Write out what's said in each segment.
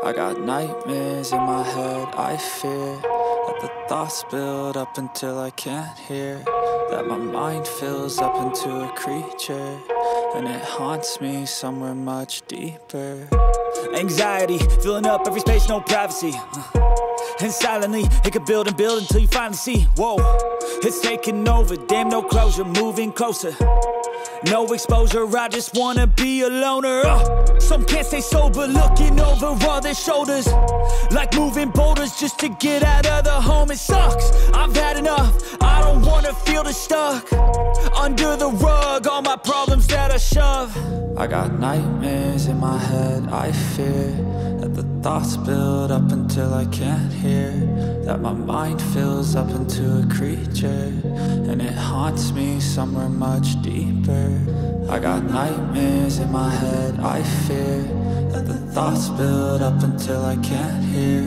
I got nightmares in my head, I fear that the thoughts build up until I can't hear, that my mind fills up into a creature, and it haunts me somewhere much deeper. Anxiety, filling up every space, no privacy. And silently, it could build and build until you finally see, whoa, it's taking over, damn, no closure, moving closer. No exposure, I just wanna be a loner. Some can't stay sober, looking over all their shoulders, like moving boulders just to get out of the home. It sucks, I've had enough, I don't wanna feel the stuck under the rug, all my problems that I shove. I got nightmares in my head, I fear that the thoughts build up until I can't hear, that my mind fills up into a creature, and it haunts me somewhere much deeper. I got nightmares in my head, I fear that the thoughts build up until I can't hear,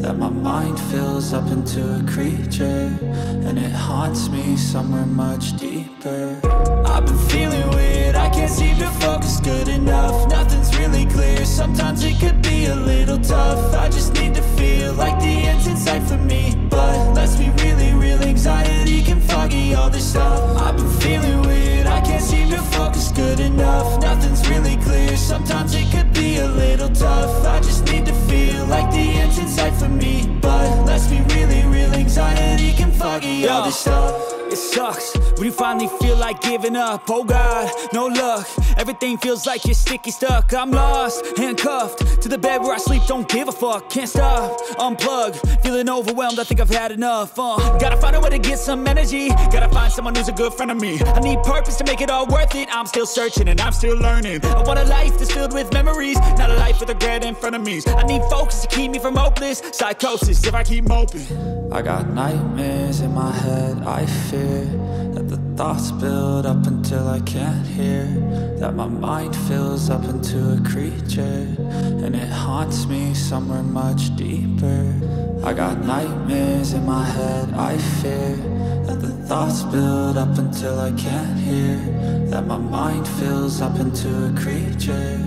that my mind fills up into a creature, and it haunts me somewhere much deeper. I've been feeling weird, I can't seem to focus good enough, nothing's really clear, sometimes it could be a little tough. I just need to feel like the end's in sight for me, but let's be really real, anxiety can foggy all this stuff. I've been feeling weird, I can't seem to focus good enough, nothing's really clear, sometimes it could be a little tough. I just need to feel like the end's in sight for me, but let's be really real, anxiety can foggy all this stuff. It sucks when you finally feel like giving up. Oh God, no luck, everything feels like you're sticky stuck. I'm lost, handcuffed to the bed where I sleep, don't give a fuck. Can't stop, unplug, feeling overwhelmed, I think I've had enough. Gotta find a way to get some energy, gotta find someone who's a good friend of me. I need purpose to make it all worth it, I'm still searching and I'm still learning. I want a life that's filled with memories, not a life with regret in front of me. I need focus to keep me from hopeless psychosis if I keep moping. I got nightmares in my head, I fear that the thoughts build up until I can't hear, that my mind fills up into a creature, and it haunts me somewhere much deeper. I got nightmares in my head, I fear that the thoughts build up until I can't hear, that my mind fills up into a creature,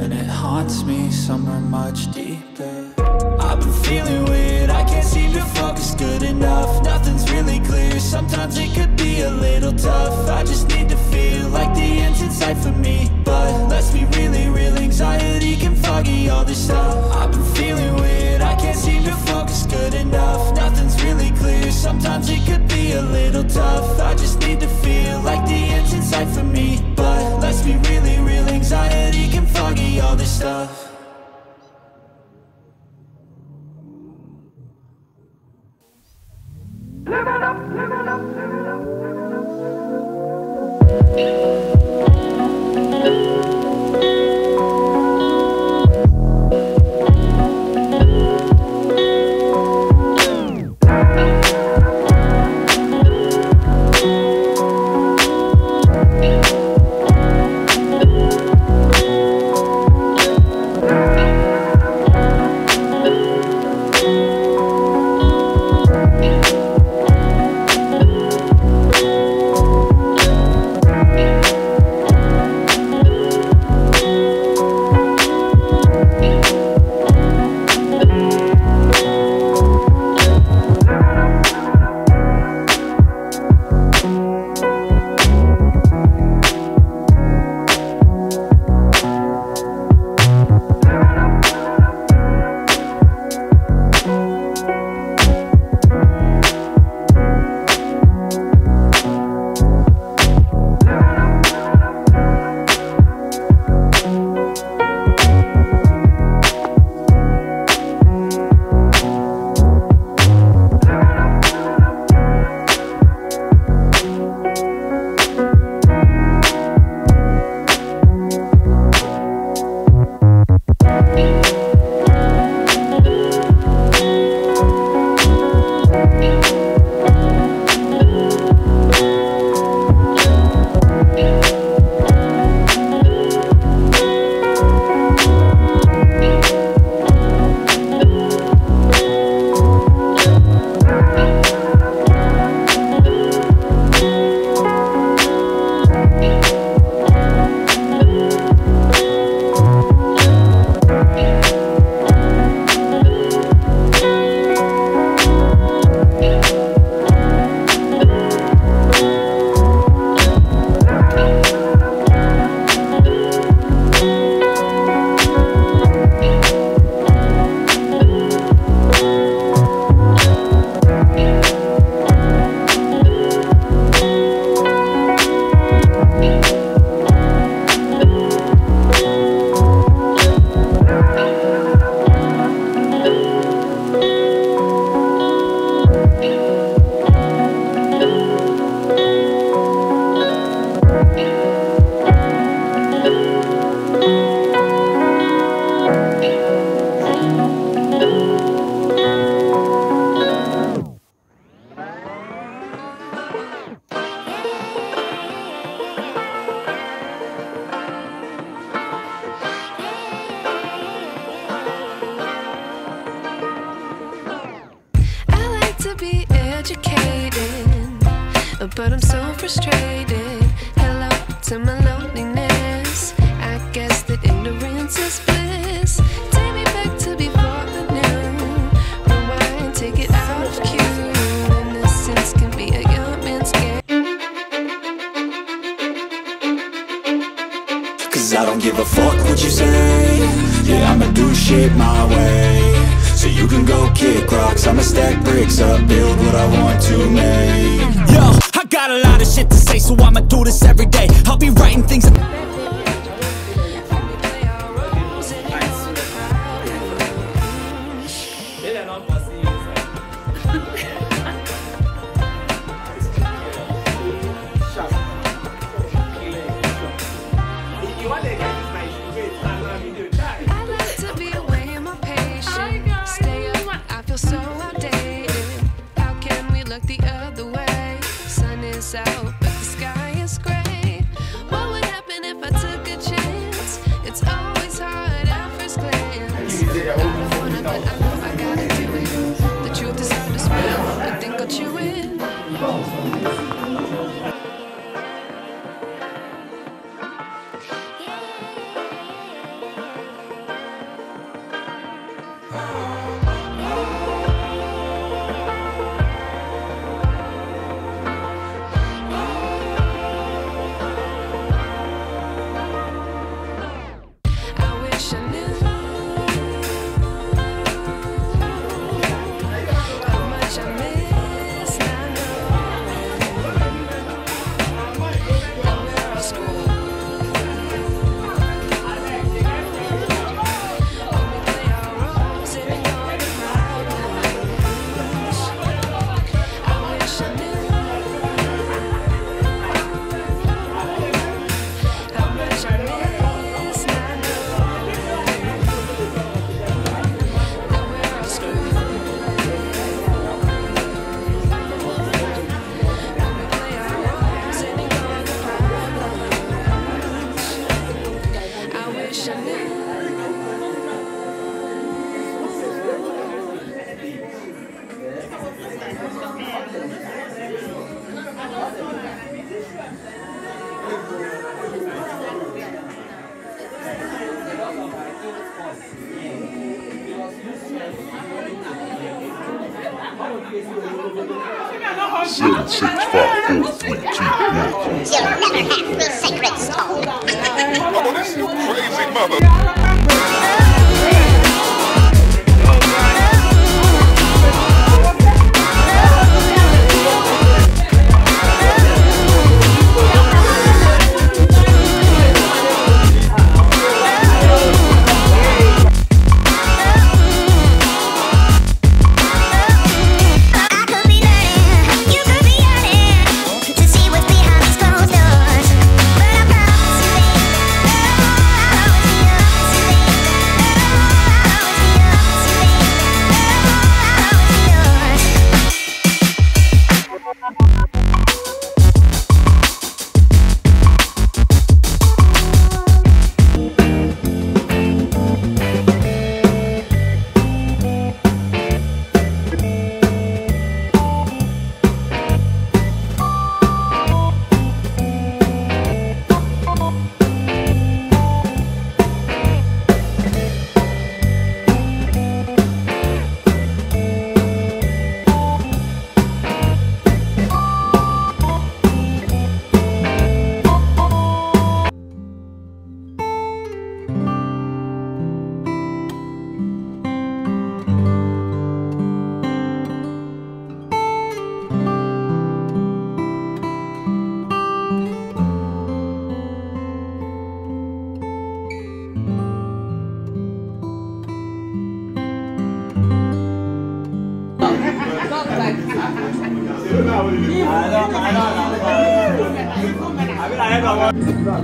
and it haunts me somewhere much deeper. I've been feeling weird, I can't seem to focus good enough, nothing's really clear, sometimes it could be a little tough. I just need to feel like the end's in sight for me, but let's be really real, anxiety can foggy all this stuff. I've been feeling weird, I can't seem to focus good enough, nothing's really clear, sometimes it could be a little tough. I just need to feel like the end's in sight for me, but let's be really real, anxiety can foggy all this stuff. Live it up, live it up, live it up, live it up. educated, but I'm so frustrated. Hello to my loneliness. I guess that ignorance is bliss. Take me back to before I knew. Rewind, take it out of cue. Innocence can be a young man's game. Cause I don't give a fuck what you say. Yeah, I'ma do shit my way. So you can go kick rocks, I'ma stack bricks up, build what I want to make. Yo, I got a lot of shit to say, so I'ma do this every day. I'll be writing things. Out, but the sky is gray. What would happen if I took a chance? It's always hard at first glance. I don't wanna, but I know I gotta do it. The truth is hard to spell, but think I'll chew it. Seven, 6, 5, 4, 3, 2, 1. You'll never have the sacred stone. Oh, this is crazy, mother.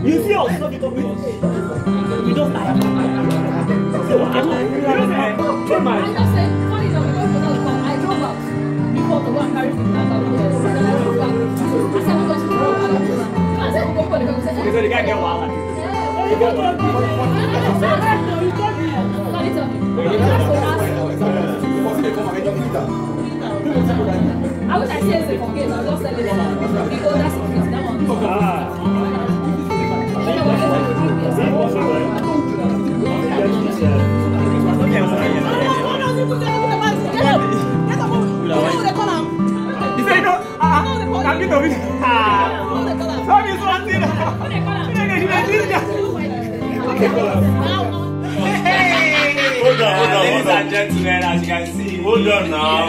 You see us, not because we don't like it. So what happened? Come on. I just said, funny enough, I drove out before the one carried me out. I said, I'm going to go out. I said, I'm going to go out. Because the guy get wild. You got to go. You told me. Sorry, tell me. I wish I forget. I'll just send it because that's that one. Hold on. Ladies and gentlemen, as you can see. Hold on now.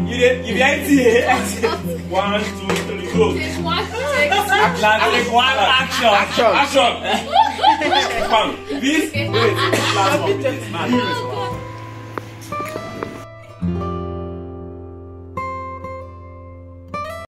You behind here. 1, 2, 3, go. One action. Come. This. Wait. Last one.